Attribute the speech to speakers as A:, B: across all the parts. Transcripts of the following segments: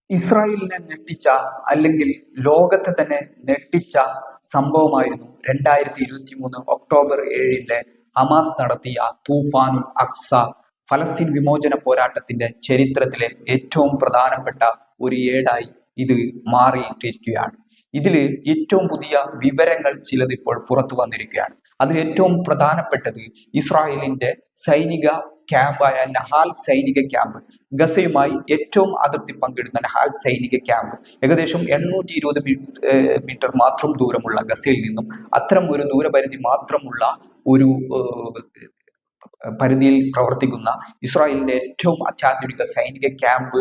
A: ഇസ്രായേലിനെ ഞെട്ടിച്ച അല്ലെങ്കിൽ ലോകത്തെ തന്നെ ഞെട്ടിച്ച സംഭവമായിരുന്നു 2023 ഒക്ടോബർ 7 ഹമാസ് നടത്തിയ തൂഫാനുൽ അക്സ. ഫലസ്തീൻ വിമോചന പോരാട്ടത്തിന്റെ ചരിത്രത്തിലെ ഏറ്റവും പ്രധാനപ്പെട്ട ഒരു ഏടായി ഇത് മാറിയിട്ടിരിക്കുകയാണ്. ഇതില് ഏറ്റവും പുതിയ വിവരങ്ങൾ ചിലത് ഇപ്പോൾ പുറത്തു വന്നിരിക്കുകയാണ്. അതിൽ ഏറ്റവും പ്രധാനപ്പെട്ടത് ഇസ്രായേലിന്റെ സൈനിക ക്യാമ്പായ നഹാൽ സൈനിക ക്യാമ്പ്, ഗസയുമായി ഏറ്റവും അതിർത്തി പങ്കിടുന്ന നഹാൽ സൈനിക ക്യാമ്പ് ഏകദേശം 820 മീറ്റർ മാത്രം ദൂരമുള്ള ഗസയിൽ നിന്നും അത്തരം ഒരു ദൂരപരിധി മാത്രമുള്ള ഒരു പരിധിയിൽ പ്രവർത്തിക്കുന്ന ഇസ്രായേലിന്റെ ഏറ്റവും അത്യാധുനിക സൈനിക ക്യാമ്പ്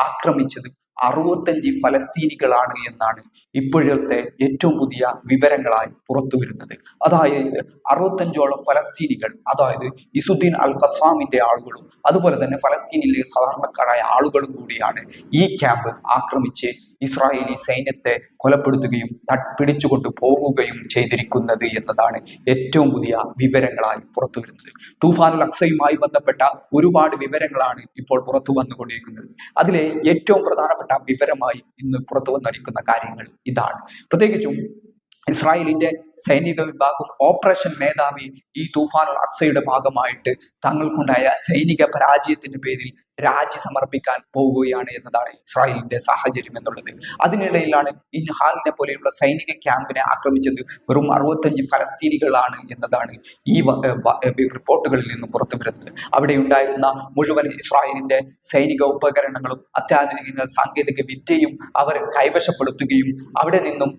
A: ആക്രമിച്ചത് 65 ഫലസ്തീനികളാണ് എന്നാണ് ഇപ്പോഴത്തെ ഏറ്റവും പുതിയ വിവരങ്ങളായി പുറത്തു വരുന്നത്. അതായത് 65ഓളം ഫലസ്തീനികൾ, അതായത് ഇസുദ്ദീൻ അൽ ഖസ്സാമിന്റെ ആളുകളും അതുപോലെ തന്നെ ഫലസ്തീനിലെ സാധാരണക്കാരായ ആളുകളും കൂടിയാണ് ഈ ക്യാമ്പ് ആക്രമിച്ച് ഇസ്രായേലി സൈന്യത്തെ കൊലപ്പെടുത്തുകയും പിടിച്ചുകൊണ്ട് പോവുകയും ചെയ്തിരിക്കുന്നത് എന്നതാണ് ഏറ്റവും പുതിയ വിവരങ്ങളായി പുറത്തു വരുന്നത്. തൂഫാനുൽ അക്സയുമായി ബന്ധപ്പെട്ട ഒരുപാട് വിവരങ്ങളാണ് ഇപ്പോൾ പുറത്തു വന്നുകൊണ്ടിരിക്കുന്നത്. അതിലെ ഏറ്റവും പ്രധാനപ്പെട്ട വിവരമായി ഇന്ന് പുറത്തു വന്നിരിക്കുന്ന കാര്യങ്ങൾ ഇതാണ്. പ്രത്യേകിച്ചും ഇസ്രായേലിന്റെ സൈനിക വിഭാഗം ഓപ്പറേഷൻ മേധാവി ഈ തൂഫാനുൽ അക്സയുടെ ഭാഗമായിട്ട് തങ്ങൾക്കുണ്ടായ സൈനിക പരാജയത്തിന്റെ പേരിൽ രാജി സമർപ്പിക്കാൻ പോവുകയാണ് എന്നതാണ് ഇസ്രായേലിന്റെ സാഹചര്യം എന്നുള്ളത്. അതിനിടയിലാണ് ഈ നഹാലിനെ പോലെയുള്ള സൈനിക ക്യാമ്പിനെ ആക്രമിച്ചത് വെറും 65 ഫലസ്തീനികളാണ് എന്നതാണ് ഈ റിപ്പോർട്ടുകളിൽ നിന്നും പുറത്തു വരുന്നത്. അവിടെ ഉണ്ടായിരുന്ന മുഴുവൻ ഇസ്രായേലിന്റെ സൈനിക ഉപകരണങ്ങളും അത്യാധുനിക സാങ്കേതിക വിദ്യയും അവർ കൈവശപ്പെടുത്തുകയും അവിടെ നിന്നും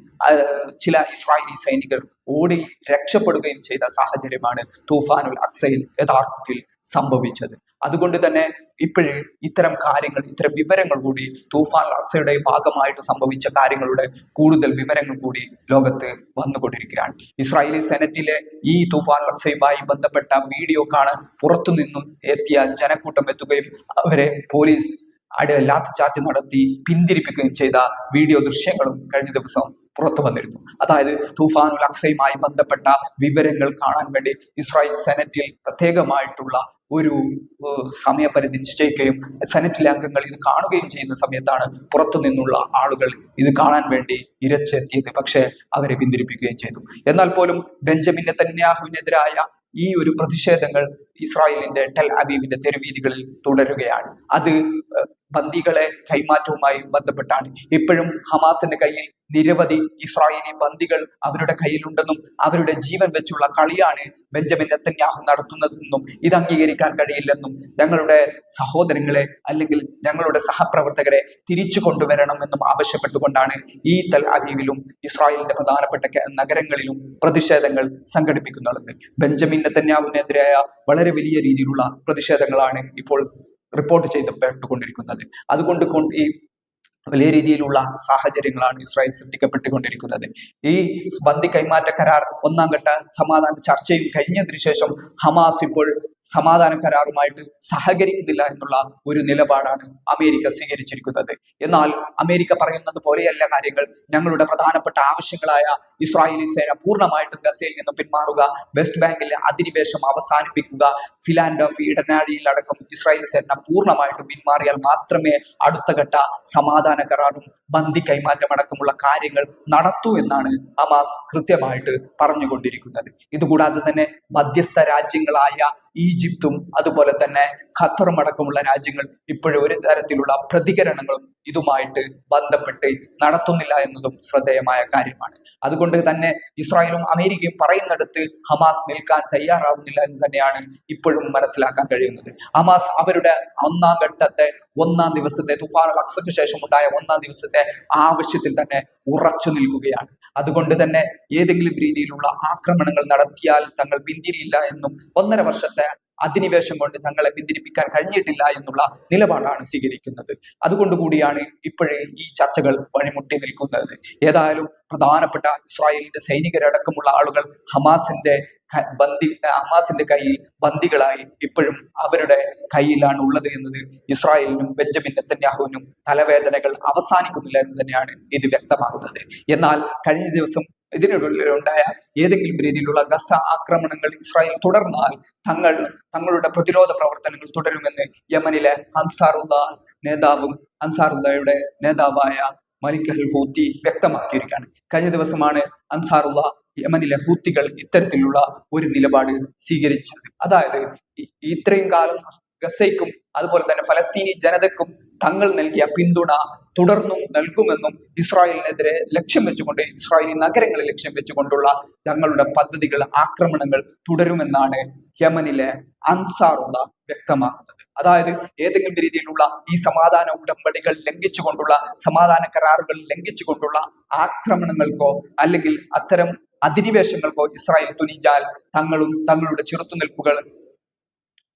A: ചില ഇസ്രായേലി സൈനികർ ഓടി രക്ഷപ്പെടുകയും ചെയ്ത സാഹചര്യമാണ് തൂഫാനുൽ അക്സയിൽ യഥാർത്ഥത്തിൽ സംഭവിച്ചത്. അതുകൊണ്ട് തന്നെ ഇപ്പോഴ് ഇത്തരം കാര്യങ്ങൾ, ഇത്തരം വിവരങ്ങൾ കൂടി തൂഫാൻ അക്സയുടെ ഭാഗമായിട്ട് സംഭവിച്ച കാര്യങ്ങളുടെ കൂടുതൽ വിവരങ്ങൾ കൂടി ലോകത്ത് വന്നുകൊണ്ടിരിക്കുകയാണ്. ഇസ്രായേലി സെനറ്റിലെ ഈ തൂഫാൻ അക്സയുമായി ബന്ധപ്പെട്ട വീഡിയോ കാണാൻ പുറത്തു നിന്നും എത്തിയ ജനക്കൂട്ടം എത്തുകയും അവരെ പോലീസ് ലാത്തി ചാർജ് നടത്തി പിന്തിരിപ്പിക്കുകയും ചെയ്ത വീഡിയോ ദൃശ്യങ്ങളും കഴിഞ്ഞ ദിവസം പുറത്തു വന്നിരുന്നു. അതായത് തൂഫാനുൽ അക്സയുമായി ബന്ധപ്പെട്ട വിവരങ്ങൾ കാണാൻ വേണ്ടി ഇസ്രായേൽ സെനറ്റിൽ പ്രത്യേകമായിട്ടുള്ള ഒരു സമയപരിധി നിശ്ചയിക്കുകയും സെനറ്റിലെ അംഗങ്ങൾ ഇത് കാണുകയും ചെയ്യുന്ന സമയത്താണ് പുറത്തു നിന്നുള്ള ആളുകൾ ഇത് കാണാൻ വേണ്ടി ഇരച്ചെത്തിയത്. പക്ഷെ അവരെ പിന്തിരിപ്പിക്കുകയും ചെയ്തു. എന്നാൽ പോലും ബെഞ്ചമിൻ നെതന്യാഹുവിനെതിരായ ഈ ഒരു പ്രതിഷേധങ്ങൾ ഇസ്രായേലിന്റെ ടെൽ അവീവിന്റെ തെരുവീതികളിൽ തുടരുകയാണ്. അത് ബന്ദികളെ കൈമാറ്റവുമായി ബന്ധപ്പെട്ടാണ്. ഇപ്പോഴും ഹമാസിന്റെ കയ്യിൽ നിരവധി ഇസ്രായേലി ബന്ദികൾ അവരുടെ കയ്യിലുണ്ടെന്നും അവരുടെ ജീവൻ വെച്ചുള്ള കളിയാണ് ബെഞ്ചമിൻ നെതന്യാഹു നടത്തുന്നതെന്നും ഇത് അംഗീകരിക്കാൻ കഴിയില്ലെന്നും ഞങ്ങളുടെ സഹോദരങ്ങളെ അല്ലെങ്കിൽ ഞങ്ങളുടെ സഹപ്രവർത്തകരെ തിരിച്ചു കൊണ്ടുവരണമെന്നും ആവശ്യപ്പെട്ടുകൊണ്ടാണ് ഈ ടെൽ അവീവിലും ഇസ്രായേലിന്റെ പ്രധാനപ്പെട്ട നഗരങ്ങളിലും പ്രതിഷേധങ്ങൾ സംഘടിപ്പിക്കുന്നത്. ബെഞ്ചമിൻ നെതന്യാഹുവിനെതിരായ വളരെ വലിയ രീതിയിലുള്ള പ്രതിഷേധങ്ങളാണ് ഇപ്പോൾ റിപ്പോർട്ട് ചെയ്യപ്പെട്ടുകൊണ്ടിരിക്കുന്നത്. അതുകൊണ്ട് ഈ വലിയ രീതിയിലുള്ള സാഹചര്യങ്ങളാണ് ഇസ്രായേൽ സൃഷ്ടിക്കപ്പെട്ടുകൊണ്ടിരിക്കുന്നത്. ഈ ബന്ദി കൈമാറ്റ കരാർ 1ാം ഘട്ട സമാധാന ചർച്ചയും കഴിഞ്ഞതിനു ശേഷം ഹമാസ് ഇപ്പോൾ സമാധാന കരാറുമായിട്ട് സഹകരിക്കുന്നില്ല എന്നുള്ള ഒരു നിലപാടാണ് അമേരിക്ക സ്വീകരിച്ചിരിക്കുന്നത്. എന്നാൽ അമേരിക്ക പറയുന്നത് പോലെയല്ല കാര്യങ്ങൾ. ഞങ്ങളുടെ പ്രധാനപ്പെട്ട ആവശ്യങ്ങളായ ഇസ്രായേലി സേന പൂർണ്ണമായിട്ടും ഗസയിൽ നിന്ന് പിന്മാറുക, വെസ്റ്റ് ബാങ്കിലെ അധിനിവേശം അവസാനിപ്പിക്കുക, ഫിലാൻഡോഫി ഇടനാഴിയിൽ അടക്കം ഇസ്രായേൽ സേന പൂർണ്ണമായിട്ടും പിന്മാറിയാൽ മാത്രമേ അടുത്ത ഘട്ട സമാധാന കരാറും ബന്ദി കൈമാറ്റം അടക്കമുള്ള കാര്യങ്ങൾ നടത്തൂ എന്നാണ് ഹമാസ് കൃത്യമായിട്ട് പറഞ്ഞുകൊണ്ടിരിക്കുന്നത്. ഇതുകൂടാതെ തന്നെ മധ്യസ്ഥ രാജ്യങ്ങളായ ഈജിപ്തും അതുപോലെ തന്നെ ഖത്തറും അടക്കമുള്ള രാജ്യങ്ങൾ ഇപ്പോഴും ഒരു തരത്തിലുള്ള പ്രതികരണങ്ങളും ഇതുമായിട്ട് ബന്ധപ്പെട്ട് നടത്തുന്നില്ല എന്നതും ശ്രദ്ധേയമായ കാര്യമാണ്. അതുകൊണ്ട് തന്നെ ഇസ്രായേലും അമേരിക്കയും പറയുന്നിടത്ത് ഹമാസ് നിൽക്കാൻ തയ്യാറാവുന്നില്ല എന്ന് തന്നെയാണ് ഇപ്പോഴും മനസ്സിലാക്കാൻ കഴിയുന്നത്. ഹമാസ് അവരുടെ 1ാം ഘട്ടത്തെ 1ാം ദിവസത്തെ തൂഫാനുൽ അക്സയ്ക്ക് ശേഷം ഉണ്ടായ 1ാം ദിവസത്തെ ആവശ്യത്തിൽ തന്നെ ഉറച്ചു നിൽക്കുകയാണ്. അതുകൊണ്ട് തന്നെ ഏതെങ്കിലും രീതിയിലുള്ള ആക്രമണങ്ങൾ നടത്തിയാൽ തങ്ങൾ പിന്തിരിയില്ല എന്നും 1.5 വർഷത്തെ അധിനിവേശം കൊണ്ട് തങ്ങളെ പിന്തിരിപ്പിക്കാൻ കഴിഞ്ഞിട്ടില്ല എന്നുള്ള നിലപാടാണ് സ്വീകരിക്കുന്നത്. അതുകൊണ്ട് കൂടിയാണ് ഇപ്പോഴേ ഈ ചർച്ചകൾ വഴിമുട്ടി നിൽക്കുന്നത്. ഏതായാലും പ്രധാനപ്പെട്ട ഇസ്രായേലിന്റെ സൈനികരടക്കമുള്ള ആളുകൾ ഹമാസിന്റെ കയ്യിൽ ബന്ദികളായി ഇപ്പോഴും അവരുടെ കയ്യിലാണ് ഉള്ളത് എന്നത് ഇസ്രായേലിനും ബെഞ്ചമിൻ നെതന്യാഹുവിനും തലവേദനകൾ അവസാനിക്കുന്നില്ല എന്ന് തന്നെയാണ് ഇത് വ്യക്തമാകുന്നത്. എന്നാൽ കഴിഞ്ഞ ദിവസം ഇതിനുള്ളിലുണ്ടായ ഏതെങ്കിലും രീതിയിലുള്ള ഗസ ആക്രമണങ്ങൾ ഇസ്രായേൽ തുടർന്നാൽ തങ്ങളുടെ പ്രതിരോധ പ്രവർത്തനങ്ങൾ തുടരുമെന്ന് യമനിലെ അൻസാറുള്ള നേതാവും അൻസാറുള്ളയുടെ നേതാവായ മലിക് അൽ ഹൂത്തി വ്യക്തമാക്കിയിരിക്കുകയാണ്. കഴിഞ്ഞ ദിവസമാണ് അൻസാറുള്ള യമനിലെ ഹൂത്തികൾ ഇത്തരത്തിലുള്ള ഒരു നിലപാട് സ്വീകരിച്ചത്. അതായത് ഇത്രയും കാലം ഗസയ്ക്കും അതുപോലെ തന്നെ ഫലസ്തീനി ജനതയ്ക്കും തങ്ങൾ നൽകിയ പിന്തുണ തുടർന്നും നൽകുമെന്നും ഇസ്രായേലിനെതിരെ ലക്ഷ്യം വെച്ചുകൊണ്ട് ഇസ്രായേലി നഗരങ്ങളെ ലക്ഷ്യം വെച്ചുകൊണ്ടുള്ള തങ്ങളുടെ പദ്ധതികൾ, ആക്രമണങ്ങൾ തുടരുമെന്നാണ് യമനിലെ അൻസാറുള്ള വ്യക്തമാക്കുന്നത്. അതായത് ഏതെങ്കിലും രീതിയിലുള്ള ഈ സമാധാന ഉടമ്പടികൾ ലംഘിച്ചുകൊണ്ടുള്ള, സമാധാന കരാറുകൾ ലംഘിച്ചുകൊണ്ടുള്ള ആക്രമണങ്ങൾക്കോ അല്ലെങ്കിൽ അത്തരം അധിനിവേശങ്ങൾക്കോ ഇസ്രായേൽ തുനിഞ്ഞാൽ തങ്ങളുടെ ചെറുത്തുനിൽപ്പുകൾ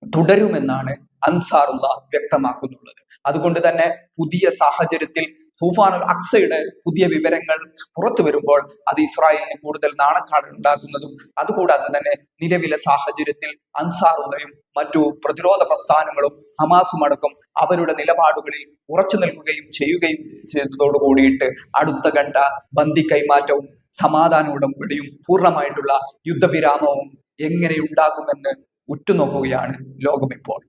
A: തുടരുമെന്നാണ് അൻസാറുള്ള വ്യക്തമാക്കുന്നുള്ളത്. അതുകൊണ്ട് തന്നെ പുതിയ സാഹചര്യത്തിൽ തൂഫാൻ അൽ അക്സയുടെ പുതിയ വിവരങ്ങൾ പുറത്തു വരുമ്പോൾ അത് ഇസ്രായേലിന് കൂടുതൽ നാണക്കേട് ഉണ്ടാക്കുന്നതും, അതുകൂടാതെ തന്നെ നിലവിലെ സാഹചര്യത്തിൽ അൻസാറുള്ളയും മറ്റു പ്രതിരോധ പ്രസ്ഥാനങ്ങളും ഹമാസും അടക്കം അവരുടെ നിലപാടുകളിൽ ഉറച്ചു നിൽക്കുകയും ചെയ്തതോടുകൂടിയിട്ട് അടുത്ത ഘട്ട ബന്ദി കൈമാറ്റവും സമാധാന ഉടമ്പടിയും പൂർണ്ണമായിട്ടുള്ള യുദ്ധവിരാമവും എങ്ങനെ ഉണ്ടാകുമെന്ന് ഉറ്റുനോക്കുകയാണ് ലോകം ഇപ്പോൾ.